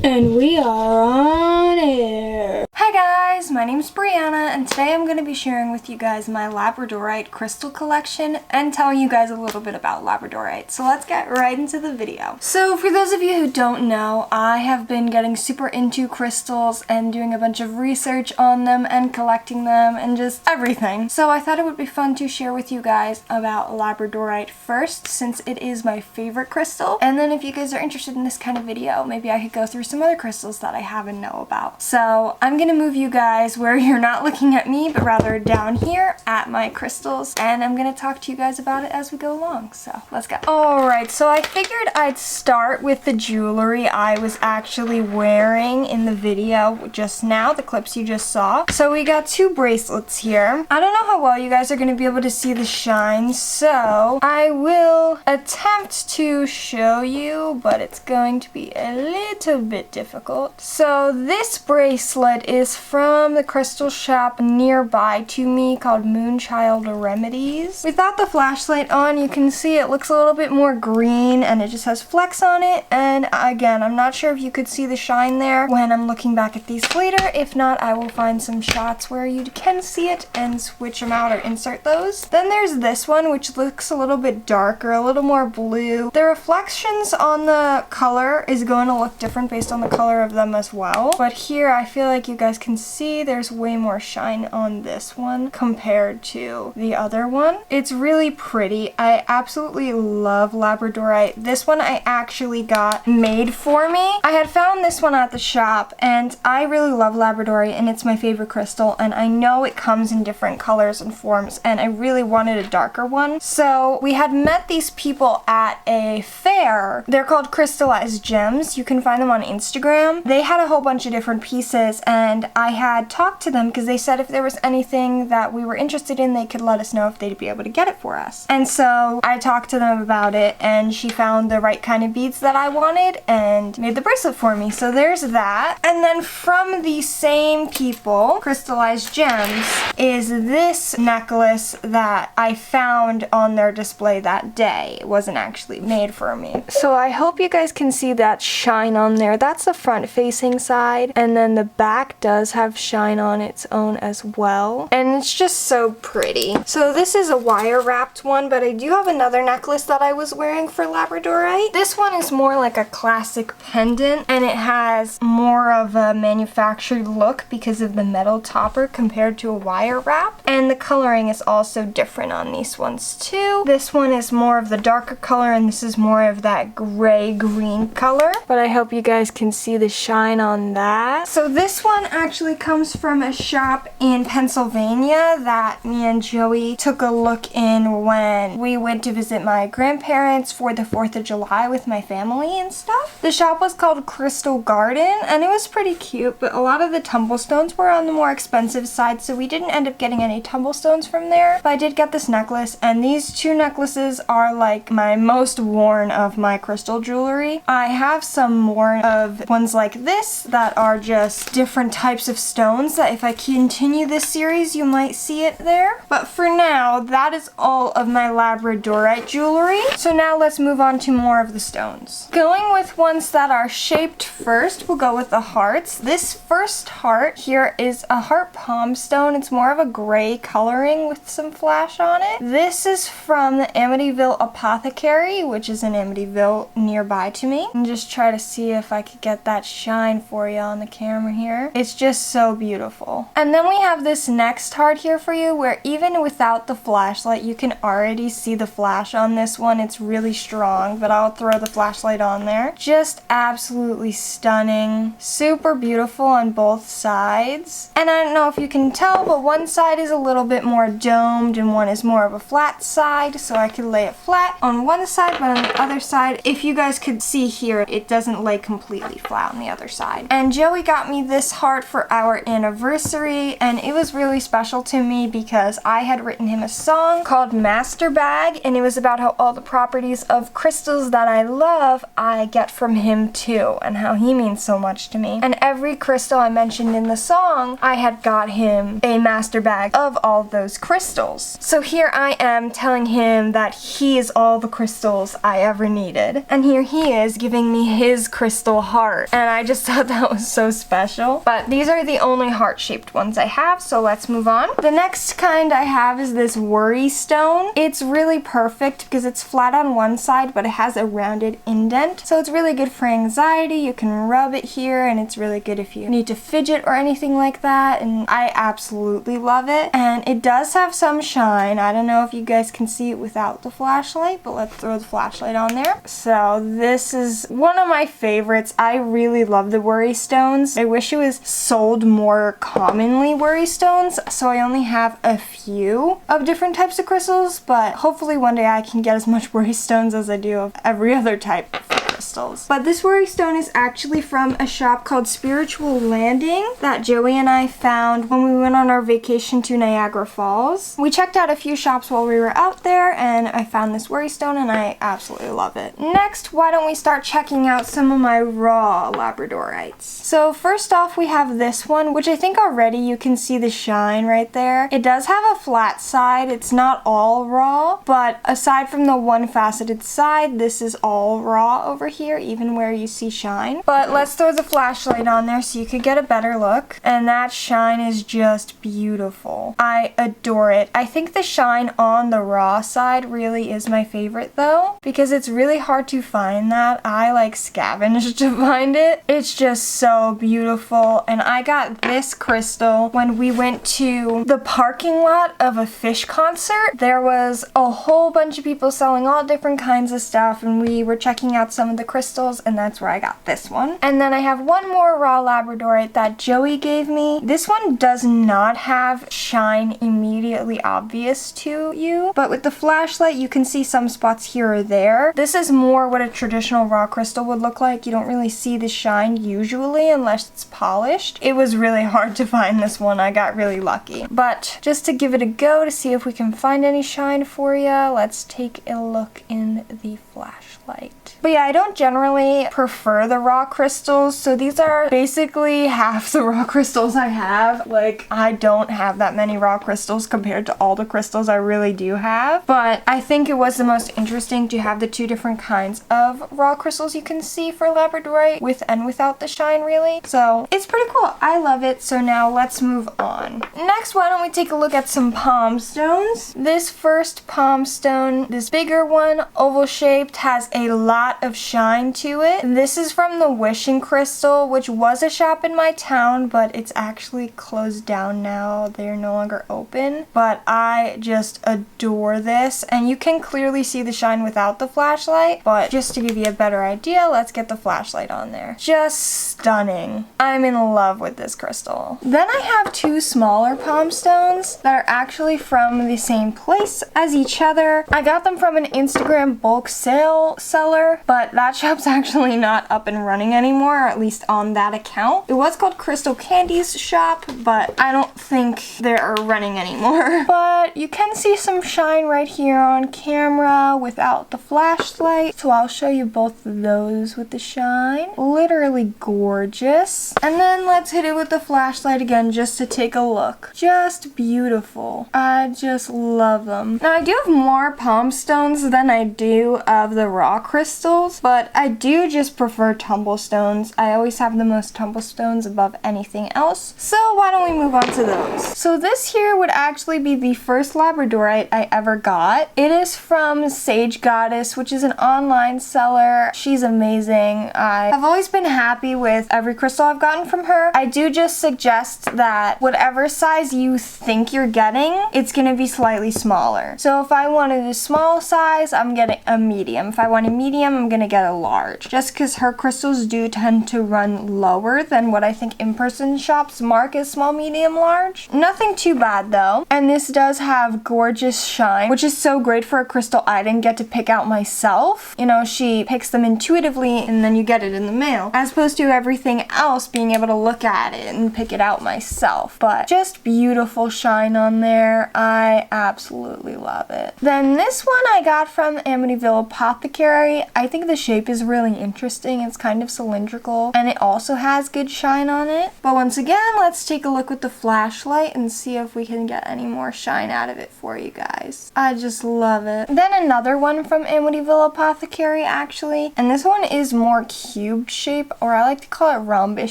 And we are on air. Hi guys, my name's Brianna, and today I'm going to be sharing with you guys my labradorite crystal collection and telling you guys a little bit about labradorite. So let's get right into the video. So for those of you who don't know, I have been getting super into crystals and doing a bunch of research on them and collecting them and just everything. So I thought it would be fun to share with you guys about labradorite first, since it is my favorite crystal. And then if you guys are interested in this kind of video, maybe I could go through some other crystals that I have and know about. So I'm gonna move you guys where you're not looking at me, but rather down here at my crystals, and I'm gonna talk to you guys about it as we go along. So let's go. Alright, so I figured I'd start with the jewelry I was actually wearing in the video just now, the clips you just saw. So we got two bracelets here. I don't know how well you guys are gonna be able to see the shine, so I will attempt to show you, but it's going to be a little bit difficult. So this bracelet is from the crystal shop nearby to me called Moonchild Remedies. Without the flashlight on, you can see it looks a little bit more green and it just has flecks on it. And again, I'm not sure if you could see the shine there when I'm looking back at these later. If not, I will find some shots where you can see it and switch them out or insert those. Then there's this one, which looks a little bit darker, a little more blue. The reflections on the color is going to look different based on the color of them as well. But here I feel like you guys can see there's way more shine on this one compared to the other one. It's really pretty. I absolutely love labradorite. This one I actually got made for me. I had found this one at the shop and I really love labradorite and it's my favorite crystal, and I know it comes in different colors and forms and I really wanted a darker one. So we had met these people at a fair. They're called Crystallized Gems. You can find them on Instagram. They had a whole bunch of different pieces and I had talked to them because they said if there was anything that we were interested in, they could let us know if they'd be able to get it for us. And so I talked to them about it and she found the right kind of beads that I wanted and made the bracelet for me. So there's that. And then from the same people, Crystallized Gems, is this necklace that I found on their display that day. It wasn't actually made for me. So I hope you guys can see that shine on there. That's the front facing side, and then the back does have shine on its own as well, and it's just so pretty. So this is a wire wrapped one, but I do have another necklace that I was wearing for labradorite. This one is more like a classic pendant and it has more of a manufactured look because of the metal topper compared to a wire wrap, and the coloring is also different on these ones too. This one is more of the darker color and this is more of that gray green color, but I hope you guys can see the shine on that. So this one actually comes from a shop in Pennsylvania that me and Joey took a look in when we went to visit my grandparents for the 4th of July with my family and stuff. The shop was called Crystal Garden and it was pretty cute, but a lot of the tumblestones were on the more expensive side, so we didn't end up getting any tumblestones from there. But I did get this necklace, and these two necklaces are like my most worn of my crystal jewelry. I have some more of ones like this that are just different types of stones that if I continue this series you might see it there. But for now, that is all of my labradorite jewelry. So now let's move on to more of the stones. Going with ones that are shaped first, we'll go with the hearts. This first heart here is a heart palm stone. It's more of a gray coloring with some flash on it. This is from the Amityville Apothecary, which is in Amityville nearby to me. And just try to see if I could get that shine for you on the camera here. It's just so beautiful. And then we have this next heart here for you, where even without the flashlight you can already see the flash on this one. It's really strong, but I'll throw the flashlight on there. Just absolutely stunning. Super beautiful on both sides. And I don't know if you can tell, but one side is a little bit more domed and one is more of a flat side, so I could lay it flat on one side, but on the other side, if you guys could see here, it doesn't lay completely flat on the other side. And Joey got me this heart for our anniversary, and it was really special to me because I had written him a song called Master Bag, and it was about how all the properties of crystals that I love I get from him too, and how he means so much to me. And every crystal I mentioned in the song, I had got him a master bag of all those crystals. So here I am telling him that he is all the crystals I ever needed, and here he is giving me his crystal heart, and I just thought that was so special. But these are the only heart-shaped ones I have, so let's move on. The next kind I have is this worry stone. It's really perfect because it's flat on one side, but it has a rounded indent, so it's really good for anxiety. You can rub it here, and it's really good if you need to fidget or anything like that, and I absolutely love it. And it does have some shine. I don't know if you guys can see it without the flashlight, but let's throw the flashlight on there. So this is one of my favorites. I really love the worry stones. I wish it was sold more commonly, worry stones, so I only have a few of different types of crystals, but hopefully one day I can get as much worry stones as I do of every other type of crystals. But this worry stone is actually from a shop called Spiritual Landing that Joey and I found when we went on our vacation to Niagara Falls. We checked out a few shops while we were out there, and I found this worry stone, and I absolutely love it. Next, why don't we start checking out some of my raw labradorites. So first off, we have this one, which I think already you can see the shine right there. It does have a flat side. It's not all raw, but aside from the one faceted side, this is all raw over here, even where you see shine. But let's throw the flashlight on there so you could get a better look, and that shine is just beautiful. I adore it. I think the shine on the raw side really is my favorite though, because it's really hard to find that. I like scavenged to find it. It's just so beautiful, and I got this crystal when we went to the parking lot of a fish concert. There was a whole bunch of people selling all different kinds of stuff, and we were checking out some of the crystals, and that's where I got this one. And then I have one more raw labradorite that Joey gave me. This one does not have shine immediately obvious to you, but with the flashlight you can see some spots here or there. This is more what a traditional raw crystal would look like. You don't really see the shine usually unless it's polished. It was really hard to find this one. I got really lucky. But just to give it a go to see if we can find any shine for you, let's take a look in the flashlight. But yeah, I don't generally prefer the raw crystals, so these are basically half the raw crystals I have. Like, I don't have that many raw crystals compared to all the crystals I really do have, but I think it was the most interesting to have the two different kinds of raw crystals you can see for labradorite, with and without the shine really. So it's pretty cool. I love it. So now let's move on. Next, why don't we take a look at some palm stones. This first palm stone, this bigger one, oval shaped, has a lot of shine to it. This is from the Wishing Crystal, which was a shop in my town, but it's actually closed down now. They're no longer open. But I just adore this, and you can clearly see the shine without the flashlight, but just to give you a better idea, let's get the flashlight on there. Just stunning. I'm in love with this crystal. Then I have two smaller palm stones that are actually from the same place as each other. I got them from an Instagram bulk sale seller, but that shop's actually not up and running anymore, or at least on that account. It was called Crystal Candy's shop, but I don't think they're running anymore. But you can see some shine right here on camera without the flashlight, so I'll show you both of those with the shine. Literally gorgeous. And then let's hit it with the flashlight again just to take a look. Just beautiful. I just love them. Now I do have more palm stones than I do of the raw crystals, but I do just prefer tumble stones. I always have the most tumble stones above anything else. So why don't we move on to those? So this here would actually be the first labradorite I ever got. It is from Sage Goddess, which is an online seller. She's amazing. I have always been happy with every crystal I've gotten from her. I do just suggest that whatever size you think you're getting, it's gonna be slightly smaller. So if I wanted a small size, I'm getting a medium. If I want a medium, I'm gonna get a large. Just because her crystals do tend to run lower than what I think in-person shops mark as small, medium, large. Nothing too bad though. And this does have gorgeous shine, which is so great for a crystal I didn't get to pick out myself. You know, she picks them intuitively and then you get it in the mail, as opposed to everything else being able to look at it and pick it out myself. But just beautiful shine on there. I absolutely love it. Then this one I got from Amityville Apothecary. I think the shape is really interesting. It's kind of cylindrical and it also has good shine on it. But once again, let's take a look with the flashlight and see if we can get any more shine out of it for you guys. I just love it. Then another one from Amityville Apothecary actually, and this one is more cube shape, or I like to call it rhombus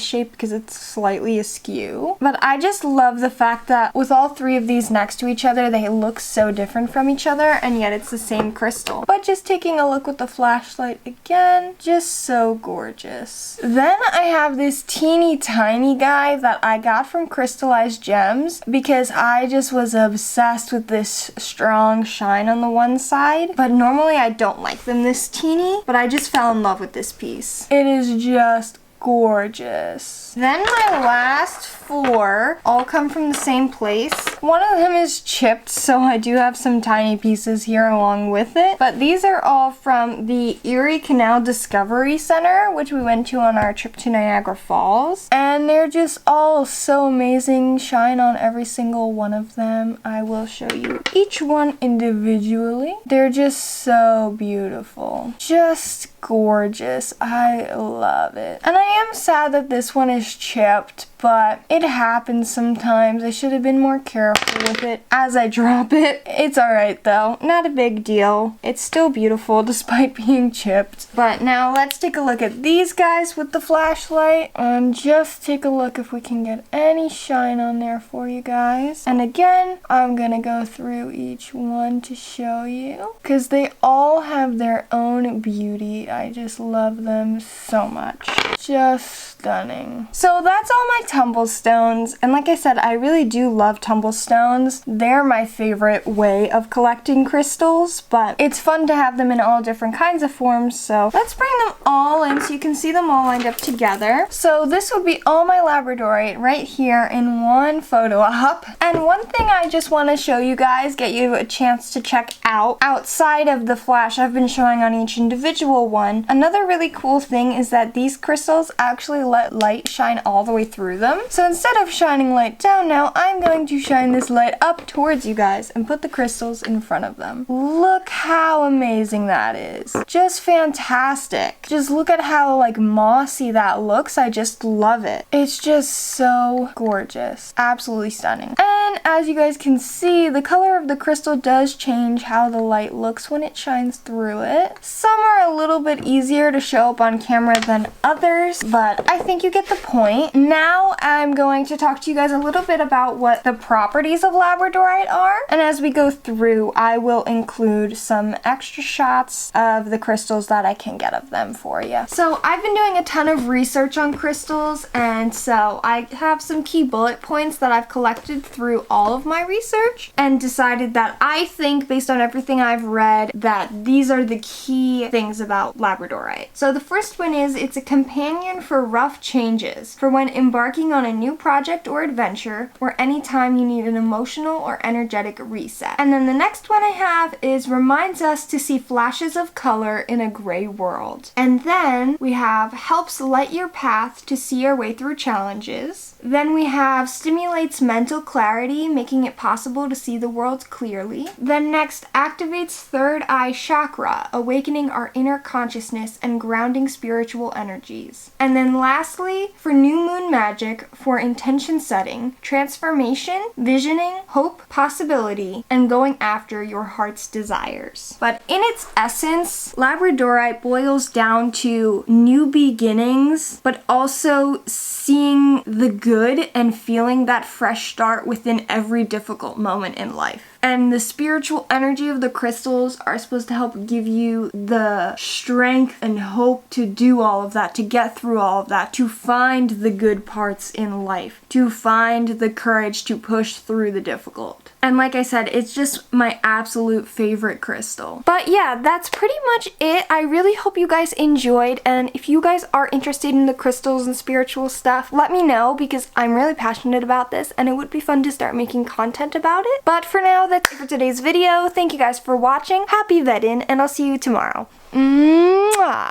shape because it's slightly askew. But I just love the fact that with all three of these next to each other, they look so different from each other, and yet it's the same crystal. But just taking a look with the flashlight again, just so gorgeous. Then I have this teeny tiny guy that I got from Crystallized Gems because I just was obsessed with this strong shine on the one side. But normally I don't like them this teeny, but I just fell in love with this piece. It is just gorgeous. Then my last four all come from the same place. One of them is chipped, so I do have some tiny pieces here along with it. But these are all from the Erie Canal Discovery Center, which we went to on our trip to Niagara Falls. And they're just all so amazing. Shine on every single one of them. I will show you each one individually. They're just so beautiful. Just gorgeous. I love it. And I am sad that this one is chipped, but it happens sometimes. I should have been more careful with it as I drop it. It's alright though. Not a big deal. It's still beautiful despite being chipped. But now let's take a look at these guys with the flashlight and just take a look if we can get any shine on there for you guys. And again, I'm gonna go through each one to show you because they all have their own beauty. I just love them so much. Just stunning. So that's all my tumble stones, and like I said, I really do love tumble stones. They're my favorite way of collecting crystals, but it's fun to have them in all different kinds of forms. So let's bring them all in so you can see them all lined up together. So this would be all my labradorite right here in one photo op. And one thing I just want to show you guys, get you a chance to check out outside of the flash I've been showing on each individual one. Another really cool thing is that these crystals actually let light shine all the way through them. So instead of shining light down now, I'm going to shine this light up towards you guys and put the crystals in front of them. Look how amazing that is. Just fantastic. Just look at how like mossy that looks. I just love it. It's just so gorgeous. Absolutely stunning. And as you guys can see, the color of the crystal does change how the light looks when it shines through it. Some are a little bit easier to show up on camera than others, but I think you get the point. Now I'm going to talk to you guys a little bit about what the properties of labradorite are, and as we go through I will include some extra shots of the crystals that I can get of them for you. So I've been doing a ton of research on crystals, and so I have some key bullet points that I've collected through all of my research and decided that I think, based on everything I've read, that these are the key things about labradorite. So the first one is it's a companion for rough changes, for when embarking on a new project or adventure, or any time you need an emotional or energetic reset. And then the next one I have is reminds us to see flashes of color in a gray world. And then we have helps light your path to see your way through challenges. Then we have stimulates mental clarity, making it possible to see the world clearly. Then next, activates third eye chakra, awakening our inner consciousness and grounding spiritual energies. And then lastly, for new moon magic, for intention setting, transformation, visioning, hope, possibility, and going after your heart's desires. But in its essence, labradorite boils down to new beginnings, but also seeing the good and feeling that fresh start within every difficult moment in life. And the spiritual energy of the crystals are supposed to help give you the strength and hope to do all of that, to get through all of that, to find the good parts in life, to find the courage to push through the difficult. And like I said, it's just my absolute favorite crystal. But yeah, that's pretty much it. I really hope you guys enjoyed, and if you guys are interested in the crystals and spiritual stuff, let me know, because I'm really passionate about this and it would be fun to start making content about it. But for now, that's it for today's video. Thank you guys for watching. Happy VEDIN, and I'll see you tomorrow. Mwah!